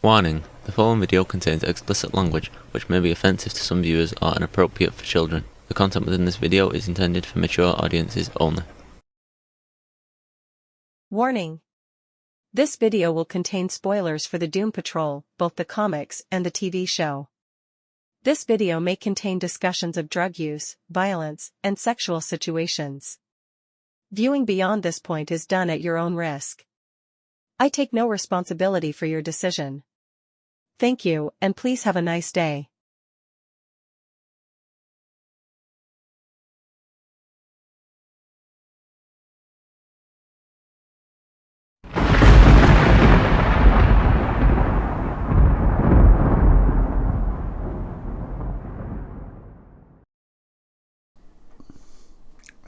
Warning: the following video contains explicit language which may be offensive to some viewers or inappropriate for children. The content within this video is intended for mature audiences only. Warning: this video will contain spoilers for the Doom Patrol, both the comics and the TV show. This video may contain discussions of drug use, violence, and sexual situations. Viewing beyond this point is done at your own risk. I take no responsibility for your decision. Thank you, and please have a nice day.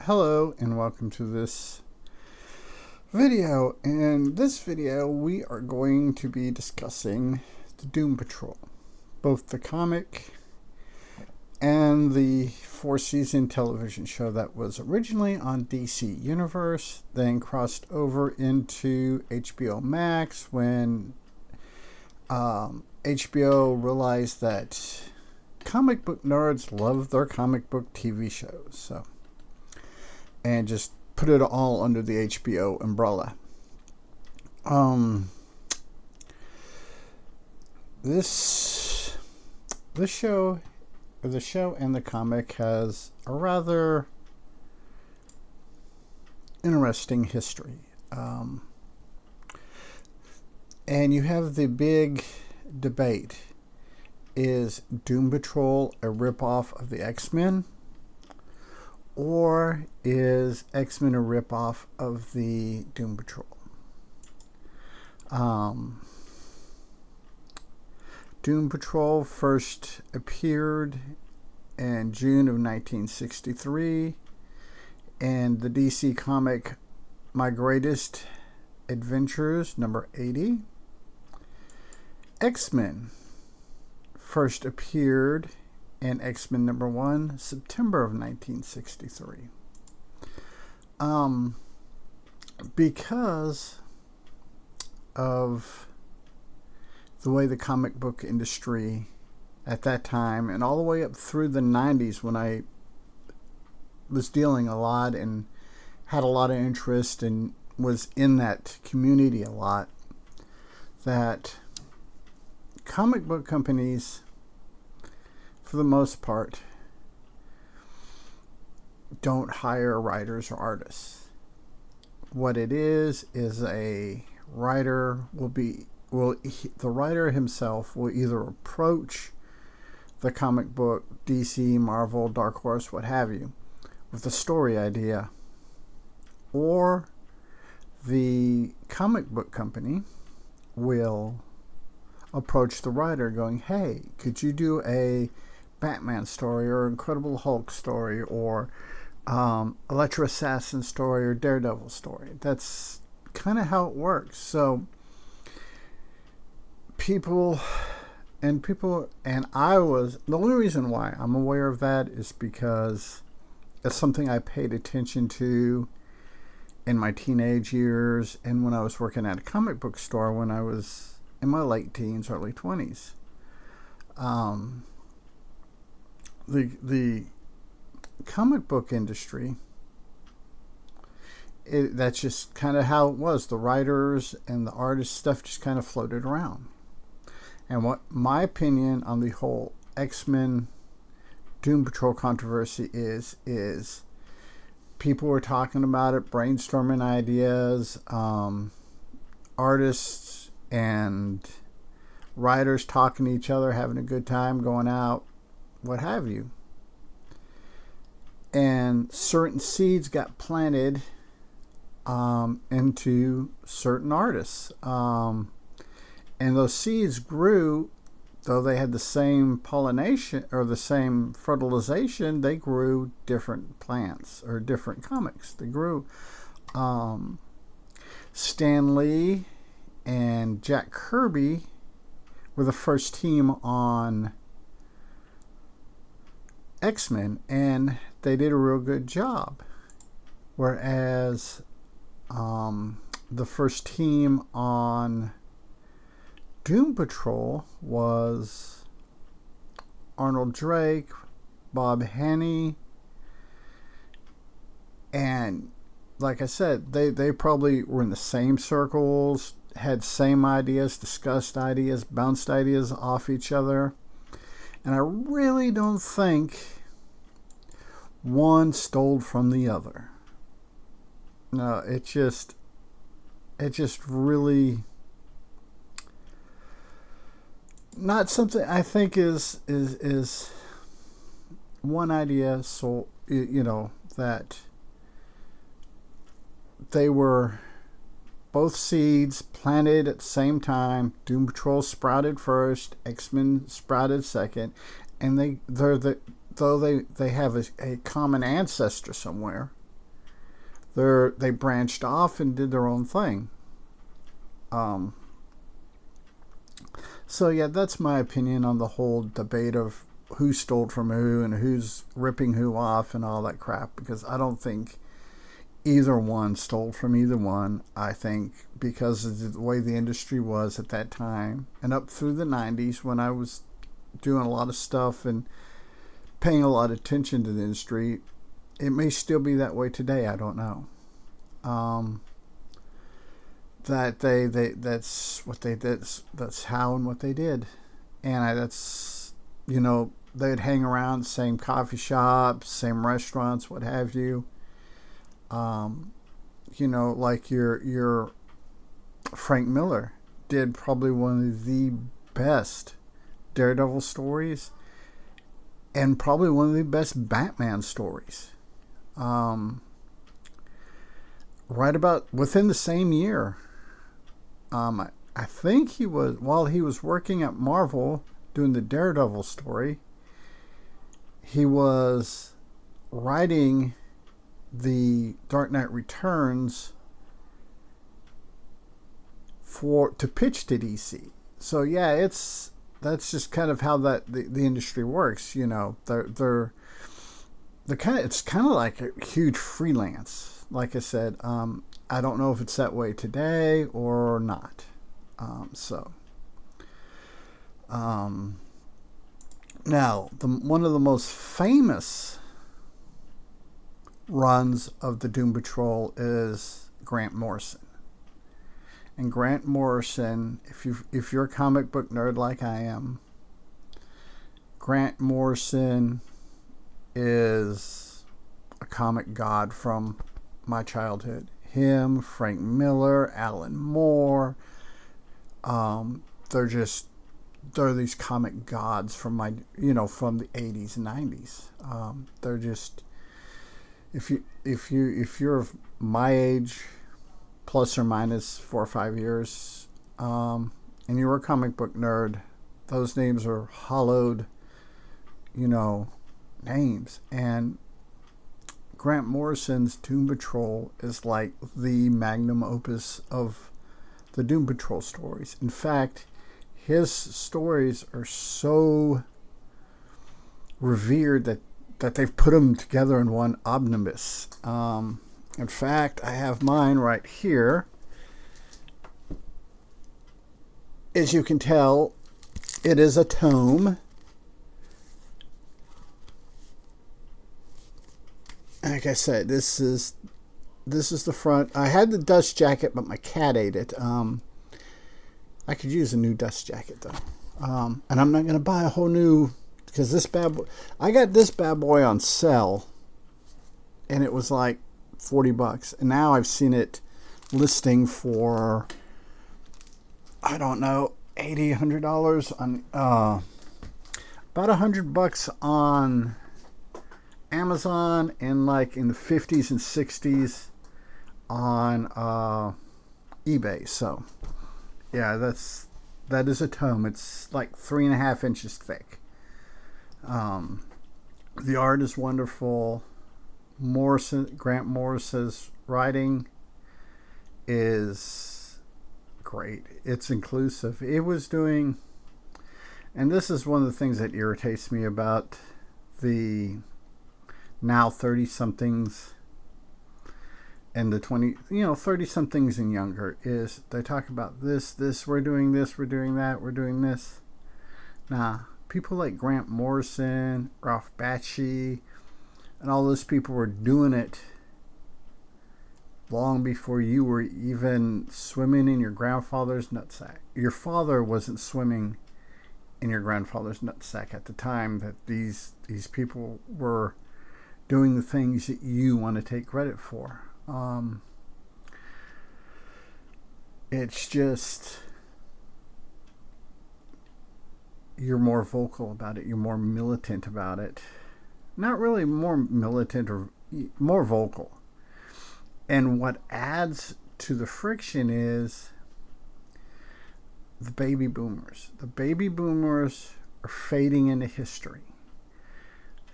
Hello and welcome to this video. In this video we are going to be discussing the Doom Patrol, both the comic and the 4-season television show that was originally on DC Universe, then crossed over into HBO Max when HBO realized that comic book nerds love their comic book TV shows, and just put it all under the HBO umbrella. This show, or the show and the comic, has a rather interesting history. And you have the big debate: is Doom Patrol a ripoff of the X-Men? Or is X-Men a ripoff of the Doom Patrol? Doom Patrol first appeared in June of 1963 in the DC comic My Greatest Adventures number 80. X-Men first appeared in X-Men number 1, September of 1963. Because of the way the comic book industry at that time, and all the way up through the 90s when I was dealing a lot and had a lot of interest and was in that community a lot, that comic book companies, for the most part, don't hire writers or artists. What it is a writer the writer himself will either approach the comic book, DC, Marvel, Dark Horse, what have you, with a story idea, or the comic book company will approach the writer going, hey, could you do a Batman story or Incredible Hulk story or Electro Assassin story or Daredevil story? That's kind of how it works. So the only reason why I'm aware of that is because it's something I paid attention to in my teenage years and when I was working at a comic book store when I was in my late teens, early 20s. The comic book industry, that's just kind of how it was. The writers and the artist stuff just kind of floated around. And what my opinion on the whole X-Men Doom Patrol controversy is people were talking about it, brainstorming ideas, artists and writers talking to each other, having a good time, going out, what have you. And certain seeds got planted into certain artists. And those seeds grew, though they had the same pollination or the same fertilization, they grew different plants or different comics. They grew. Stan Lee and Jack Kirby were the first team on X-Men, and they did a real good job. Whereas the first team on Doom Patrol was Arnold Drake, Bob Haney, and like I said, they probably were in the same circles, had same ideas, discussed ideas, bounced ideas off each other. And I really don't think one stole from the other. No, it just really not something I think is one idea. So that they were both seeds planted at the same time. Doom Patrol sprouted first, X-Men sprouted second, and they have a common ancestor somewhere. They branched off and did their own thing. So yeah, that's my opinion on the whole debate of who stole from who and who's ripping who off and all that crap, because I don't think either one stole from either one. I think because of the way the industry was at that time and up through the 90s when I was doing a lot of stuff and paying a lot of attention to the industry, it may still be that way today. I don't know. That's what they did. That's how and what they did. And they'd hang around same coffee shops, same restaurants, what have you. Like your Frank Miller did probably one of the best Daredevil stories and probably one of the best Batman stories. Right about within the same year. I think while he was working at Marvel doing the Daredevil story, he was writing the Dark Knight Returns to pitch to DC. So yeah, that's just kind of how the industry works. They're it's kind of like a huge freelance. Like I said, I don't know if it's that way today or not. Now one of the most famous runs of the Doom Patrol is Grant Morrison. And Grant Morrison, if you're a comic book nerd like I am, Grant Morrison is a comic god from my childhood. Him, Frank Miller, Alan Moore, they're these comic gods from from the 80s and 90s. They're just, if you're my age, plus or minus 4 or 5 years, and you're a comic book nerd, those names are hallowed, names. And Grant Morrison's Doom Patrol is like the magnum opus of the Doom Patrol stories. In fact, his stories are so revered that they've put them together in one omnibus. In fact, I have mine right here. As you can tell, it is a tome. Like I said, this is the front. I had the dust jacket, but my cat ate it. I could use a new dust jacket though. And I'm not going to buy a whole new, because I got this bad boy on sale, and it was like $40, and now I've seen it listing for, I don't know, $80-$100 on about $100 on Amazon, and like in the 50s and 60s on eBay. So yeah, that is a tome. It's like 3.5 inches thick. The art is wonderful. Grant Morrison's writing is great. It's inclusive. It was doing, and this is one of the things that irritates me about the now 30-somethings, and the 20, 30 somethings and younger, is they talk about this, we're doing this, we're doing that, we're doing this. Nah, people like Grant Morrison, Ralph Bakshi, and all those people were doing it long before you were even swimming in your grandfather's nutsack. Your father wasn't swimming in your grandfather's nutsack at the time that these people were doing the things that you want to take credit for. It's just, you're more vocal about it. You're more militant about it. Not really more militant, or more vocal. And what adds to the friction is the baby boomers. The baby boomers are fading into history.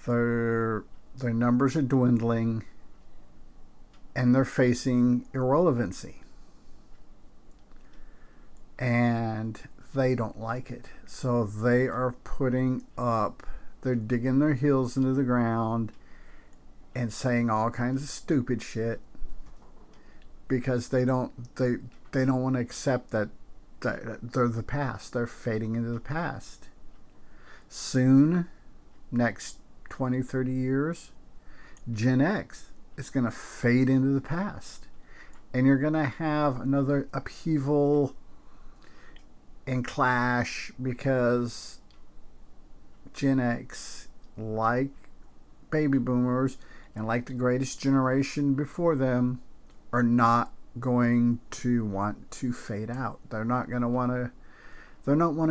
Their numbers are dwindling, and they're facing irrelevancy. And they don't like it. So they are they're digging their heels into the ground and saying all kinds of stupid shit, because they don't want to accept that they're the past. They're fading into the past. Soon, next 20, 30 years, Gen X is going to fade into the past. And you're going to have another upheaval and clash, because Gen X, like baby boomers and like the greatest generation before them, are not going to want to fade out. They're not going to want to. They're not going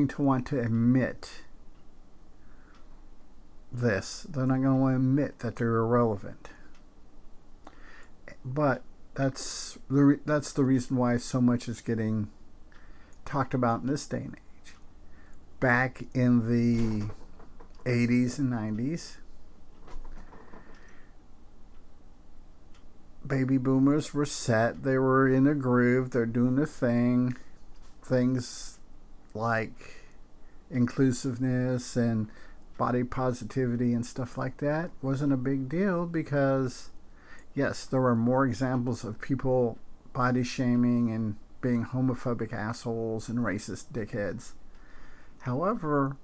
to want to admit this. They're not going to want to admit that they're irrelevant. But that's the reason why so much is getting talked about in this day and age. Back in the 80s and 90s, baby boomers were set. They were in a groove. They're doing their thing. Things like inclusiveness and body positivity and stuff like that wasn't a big deal, because yes, there were more examples of people body shaming and being homophobic assholes and racist dickheads. However,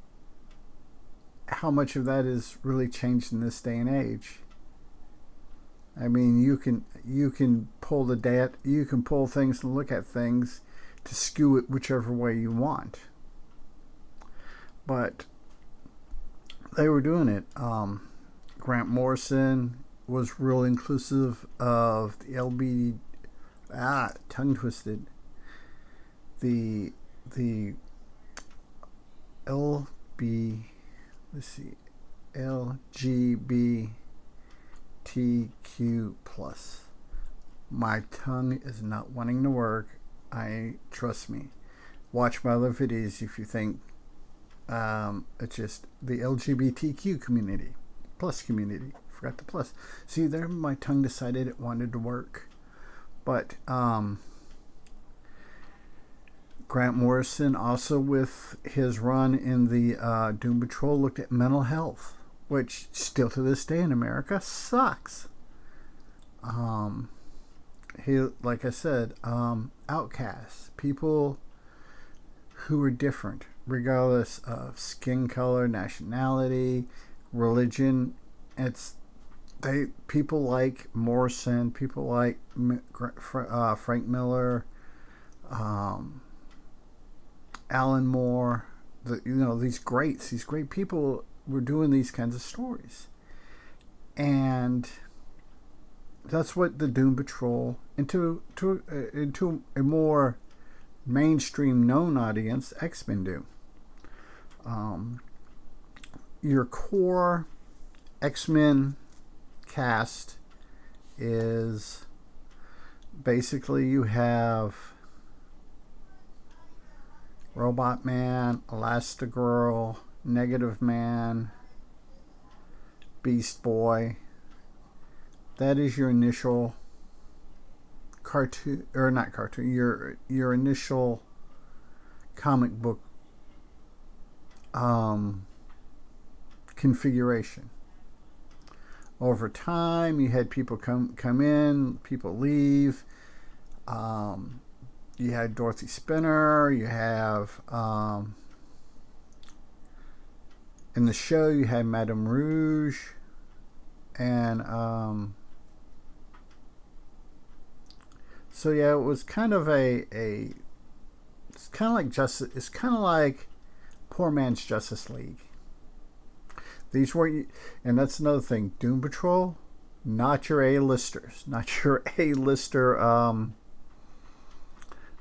how much of that is really changed in this day and age? I mean, you can pull things and look at things to skew it whichever way you want. But they were doing it. Grant Morrison was real inclusive of the tongue twisted. The LGBTQ plus. My tongue is not wanting to work. Trust me. Watch my other videos if you think it's just the LGBTQ community. Plus community. Forgot the plus. See, there my tongue decided it wanted to work. But Grant Morrison, also with his run in the Doom Patrol, looked at mental health, which still to this day in America sucks. He, like I said, outcasts, people who are different, regardless of skin color, nationality, religion. People like Morrison, people like Frank Miller, Alan Moore, these great people were doing these kinds of stories. And that's what the Doom Patrol, into a more mainstream known audience, X-Men do. Your core X-Men cast is basically, you have Robot Man, Elastigirl, Negative Man, Beast Boy. That is your initial cartoon, or not cartoon, your initial comic book configuration. over time, you had people come in, people leave. You had Dorothy Spinner. You have in the show you had Madame Rouge, and so yeah, it was kind of it's kind of like Justice. It's kind of like poor man's Justice League. These were, and that's another thing. Doom Patrol, not your A-listers, not your A-lister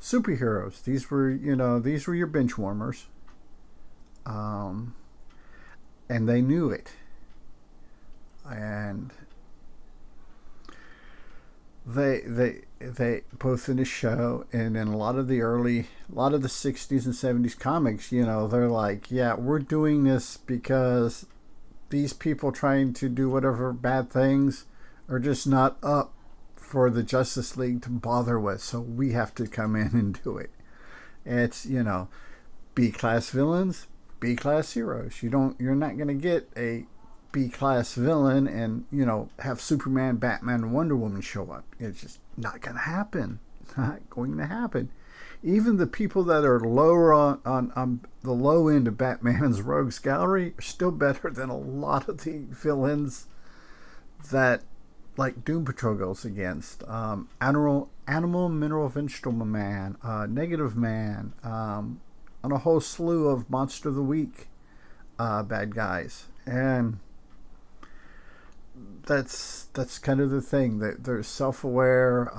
superheroes. These were, these were your bench warmers, and they knew it, and they both in the show and in a lot of the 60s and 70s comics, they're like, yeah, we're doing this because these people trying to do whatever bad things are just not up for the Justice League to bother with, so we have to come in and do it. It's, B-class villains, B-class heroes. You're not going to get a B-class villain and, have Superman, Batman, and Wonder Woman show up. It's just not going to happen. Not going to happen. Even the people that are lower on the low end of Batman's rogues gallery are still better than a lot of the villains that, like, Doom Patrol goes against. Animal, Mineral, Vegetable Man, Negative Man, and a whole slew of Monster of the Week bad guys. And that's kind of the thing. They're self-aware.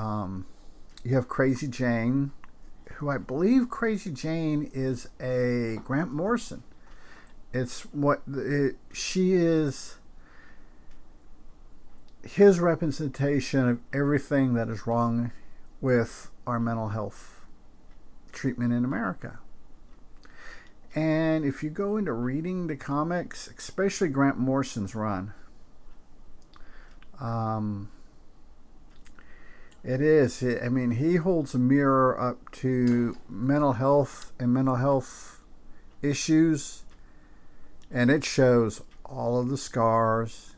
You have Crazy Jane, who I believe Crazy Jane is a Grant Morrison. She is his representation of everything that is wrong with our mental health treatment in America. And if you go into reading the comics, especially Grant Morrison's run, he holds a mirror up to mental health and mental health issues, and it shows all of the scars,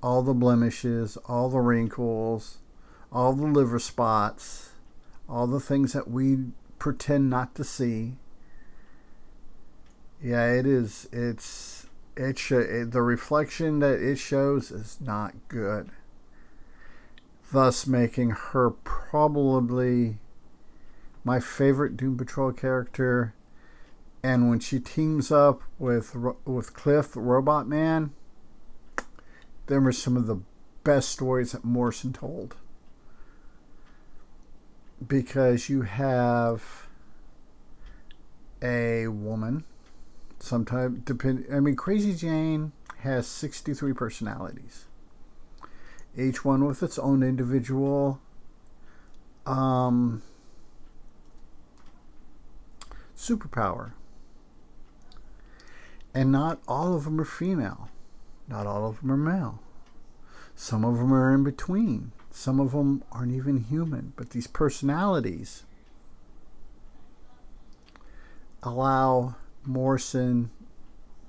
all the blemishes, all the wrinkles, all the liver spots, all the things that we pretend not to see. Yeah, it is. The reflection that it shows is not good, thus making her probably my favorite Doom Patrol character. And when she teams up with Cliff, the Robot Man, them are some of the best stories that Morrison told. Because you have a woman, sometimes Crazy Jane has 63 personalities, each one with its own individual superpower. And not all of them are female. Not all of them are male. Some of them are in between. Some of them aren't even human. But these personalities allow Morrison,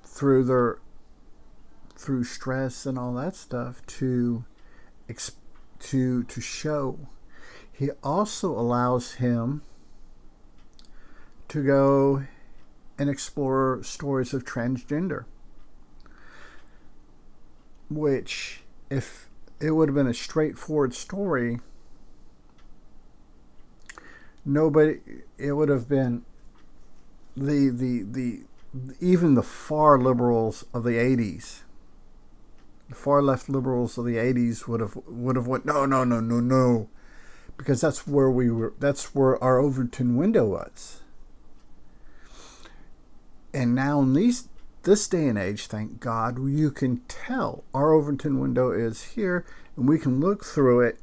through stress and all that stuff, to show. He also allows him to go and explore stories of transgender, which, if it would have been a straightforward story, it would have been even the far liberals of the 80s, the far left liberals of the 80s would have went no, because that's where our Overton window was. And now in this day and age, thank God, you can tell our Overton window is here, and we can look through it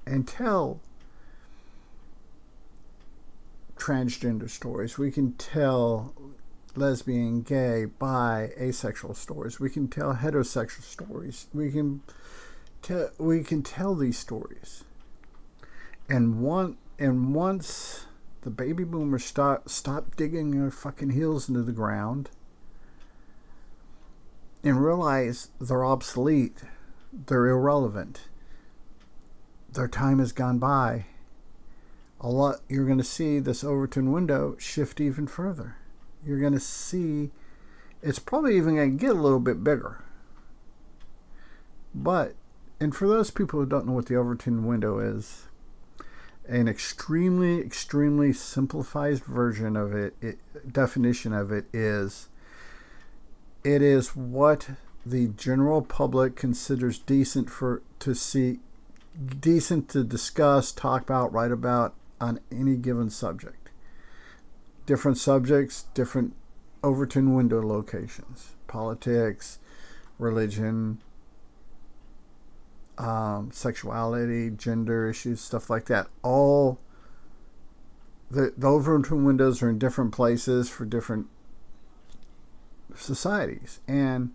and tell transgender stories. We can tell lesbian, gay, bi, asexual stories. We can tell heterosexual stories. We can tell these stories. And once the baby boomers stop digging their fucking heels into the ground and realize they're obsolete, they're irrelevant. Their time has gone by. You're going to see this Overton window shift even further. You're going to see it's probably even going to get a little bit bigger. And for those people who don't know what the Overton window is, an extremely, extremely simplified version of definition of it is what the general public considers decent to discuss, talk about, write about on any given subject. Different subjects, different Overton window locations. Politics, religion, sexuality, gender issues, stuff like that. All the Overton windows are in different places for different societies. And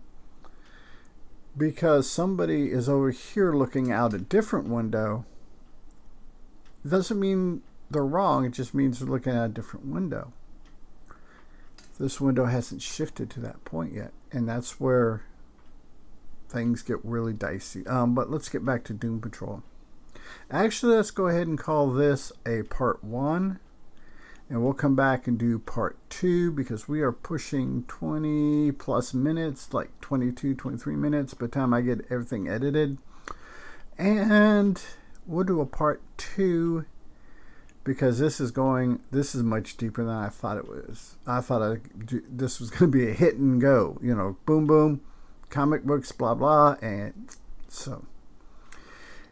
because somebody is over here looking out a different window, it doesn't mean they're wrong. It just means they're looking at a different window. This window hasn't shifted to that point yet, and that's where things get really dicey. But let's get back to Doom Patrol. Actually, let's go ahead and call this a part 1, and we'll come back and do part 2 because we are pushing 20 plus minutes, like 22, 23 minutes by the time I get everything edited. And we'll do a part 2 because this is much deeper than I thought it was. I thought this was going to be a hit and go, boom, boom, comic books, blah, blah. And so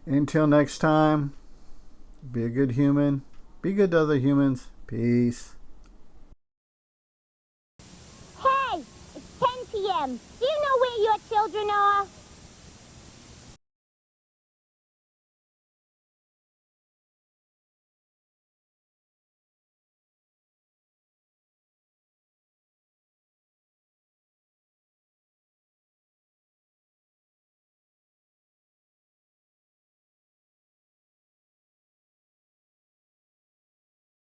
until next time, be a good human, be good to other humans. Peace. Hey, it's 10 p.m. Do you know where your children are?